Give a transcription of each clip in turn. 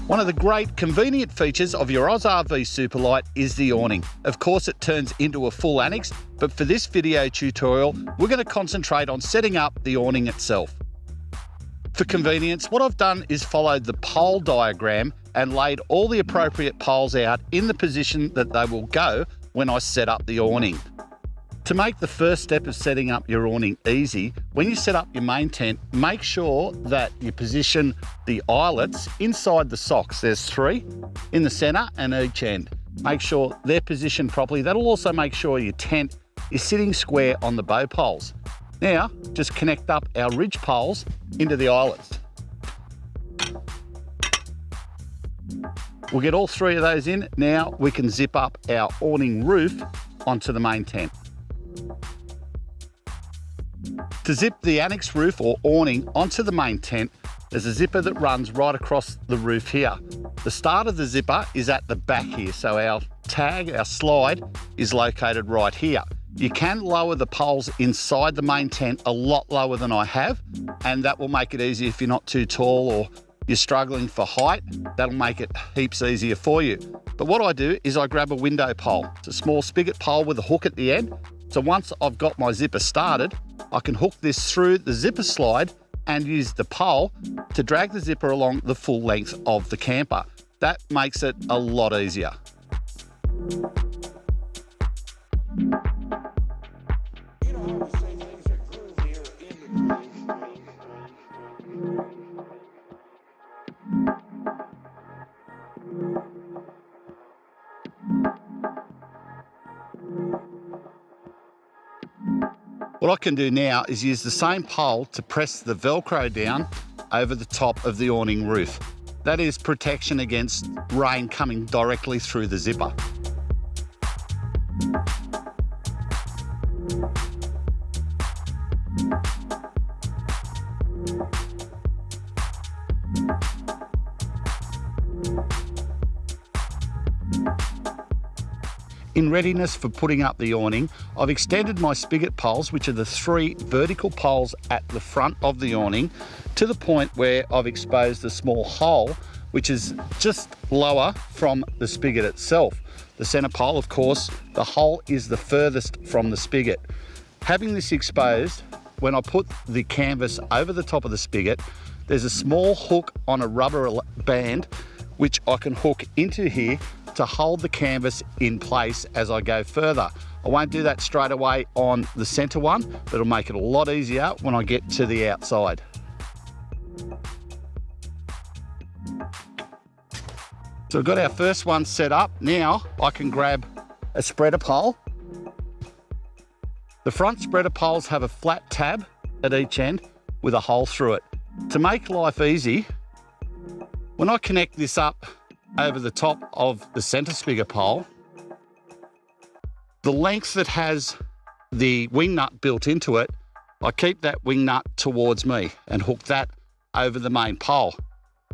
One of the great convenient features of your AUSRV SUPERLITE is the awning. Of course, it turns into a full annex, but for this video tutorial, we're going to concentrate on setting up the awning itself. For convenience, what I've done is followed the pole diagram and laid all the appropriate poles out in the position that they will go when I set up the awning. To make the first step of setting up your awning easy, when you set up your main tent, make sure that you position the eyelets inside the socks. There's 3 in the center and each end. Make sure they're positioned properly. That'll also make sure your tent is sitting square on the bow poles. Now, just connect up our ridge poles into the eyelets. We'll get all 3 of those in. Now we can zip up our awning roof onto the main tent. To zip the annex roof or awning onto the main tent, there's a zipper that runs right across the roof here. The start of the zipper is at the back here, so our tag, our slide, is located right here. You can lower the poles inside the main tent a lot lower than I have, and that will make it easy if you're not too tall or you're struggling for height. That'll make it heaps easier for you. But what I do is I grab a window pole. It's a small spigot pole with a hook at the end. So once I've got my zipper started, I can hook this through the zipper slide and use the pole to drag the zipper along the full length of the camper. That makes it a lot easier. What I can do now is use the same pole to press the Velcro down over the top of the awning roof. That is protection against rain coming directly through the zipper. In readiness for putting up the awning, I've extended my spigot poles, which are the 3 vertical poles at the front of the awning, to the point where I've exposed a small hole, which is just lower from the spigot itself. The center pole, of course, the hole is the furthest from the spigot. Having this exposed, when I put the canvas over the top of the spigot, there's a small hook on a rubber band, which I can hook into here to hold the canvas in place as I go further. I won't do that straight away on the center one, but it'll make it a lot easier when I get to the outside. So we've got our first one set up. Now I can grab a spreader pole. The front spreader poles have a flat tab at each end with a hole through it. To make life easy, when I connect this up over the top of the center spigot pole, the length that has the wing nut built into it, I keep that wing nut towards me and hook that over the main pole.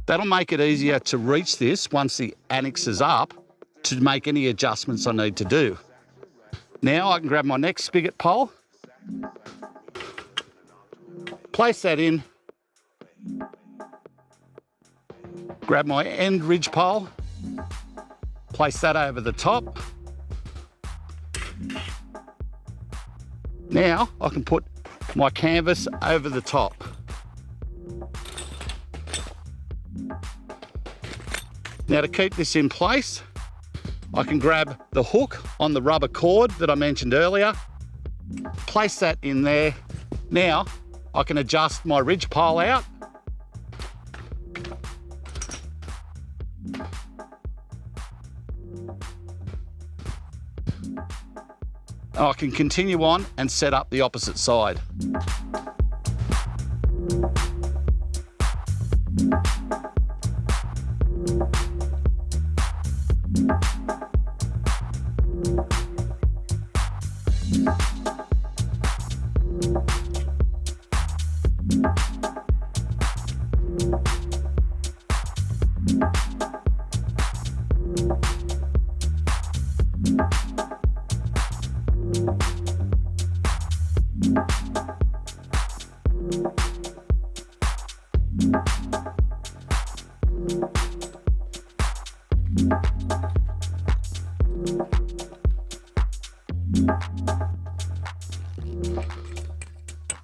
That'll make it easier to reach this once the annex is up to make any adjustments I need to do. Now I can grab my next spigot pole, place that in, grab my end ridge pole, place that over the top. Now I can put my canvas over the top. Now to keep this in place, I can grab the hook on the rubber cord that I mentioned earlier, place that in there. Now I can adjust my ridge pole out. And I can continue on and set up the opposite side.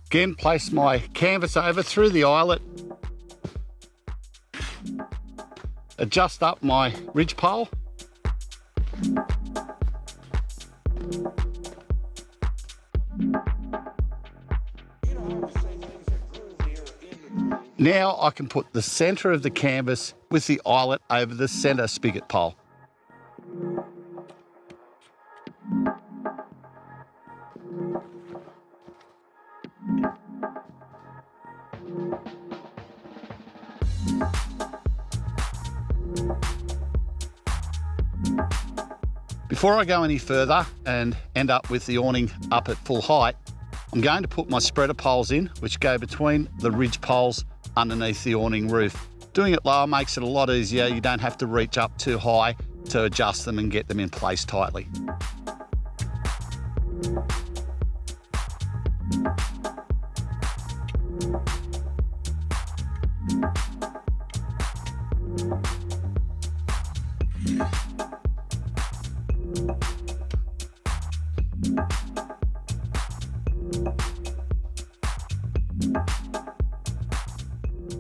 Again, place my canvas over through the eyelet, adjust up my ridge pole, now I can put the centre of the canvas with the eyelet over the centre spigot pole. Before I go any further and end up with the awning up at full height, I'm going to put my spreader poles in, which go between the ridge poles underneath the awning roof. Doing it lower makes it a lot easier. You don't have to reach up too high to adjust them and get them in place tightly.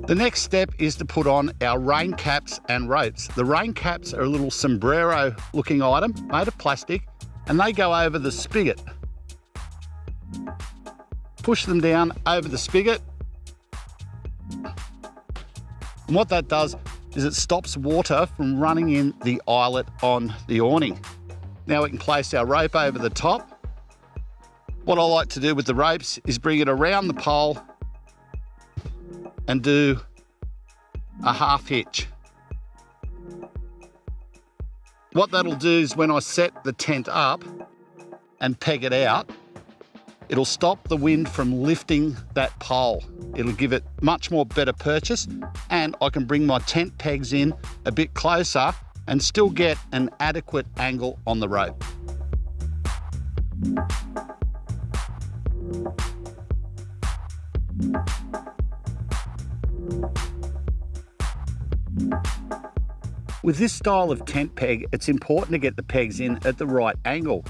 The next step is to put on our rain caps and ropes. The rain caps are a little sombrero looking item made of plastic, and they go over the spigot. Push them down over the spigot. And what that does is it stops water from running in the eyelet on the awning. Now we can place our rope over the top. What I like to do with the ropes is bring it around the pole and do a half hitch. What that'll do is when I set the tent up and peg it out, it'll stop the wind from lifting that pole. It'll give it much more better purchase, and I can bring my tent pegs in a bit closer and still get an adequate angle on the rope. With this style of tent peg, it's important to get the pegs in at the right angle.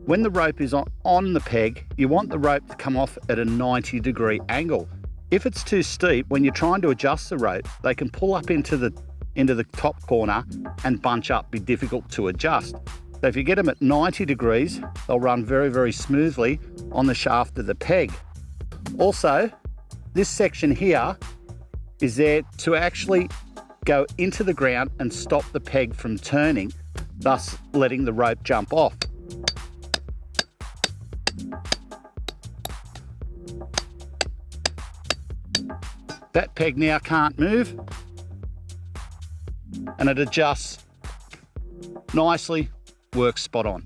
When the rope is on the peg, you want the rope to come off at a 90-degree angle. If it's too steep, when you're trying to adjust the rope, they can pull up into the top corner and bunch up, be difficult to adjust. So if you get them at 90 degrees, they'll run very, very smoothly on the shaft of the peg. Also, this section here is there to actually go into the ground and stop the peg from turning, thus letting the rope jump off. That peg now can't move, and it adjusts nicely, works spot on.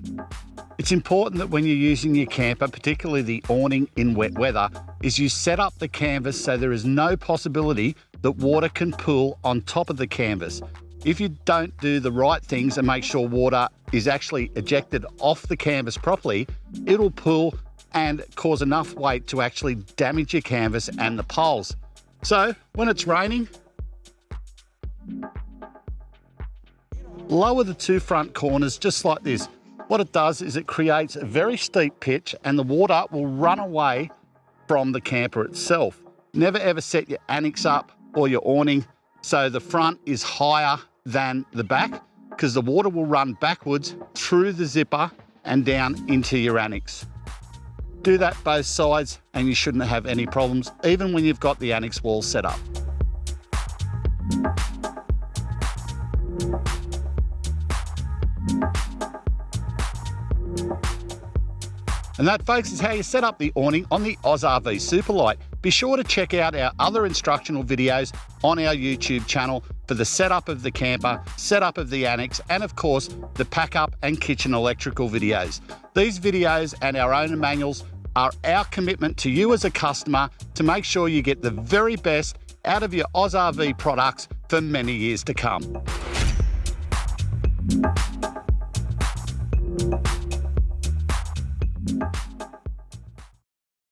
It's important that when you're using your camper, particularly the awning in wet weather, is you set up the canvas so there is no possibility that water can pool on top of the canvas. If you don't do the right things and make sure water is actually ejected off the canvas properly, it'll pool and cause enough weight to actually damage your canvas and the poles. So when it's raining, lower the two front corners just like this. What it does is it creates a very steep pitch and the water will run away from the camper itself. Never ever set your Annexe up or your awning so the front is higher than the back, because the water will run backwards through the zipper and down into your Annexe. Do that both sides and you shouldn't have any problems, even when you've got the Annexe wall set up. And that, folks, is how you set up the awning on the AUSRV SUPERLITE. Be sure to check out our other instructional videos on our YouTube channel for the setup of the camper, setup of the Annexe, and of course, the pack up and kitchen electrical videos. These videos and our owner manuals are our commitment to you as a customer to make sure you get the very best out of your AUSRV products for many years to come.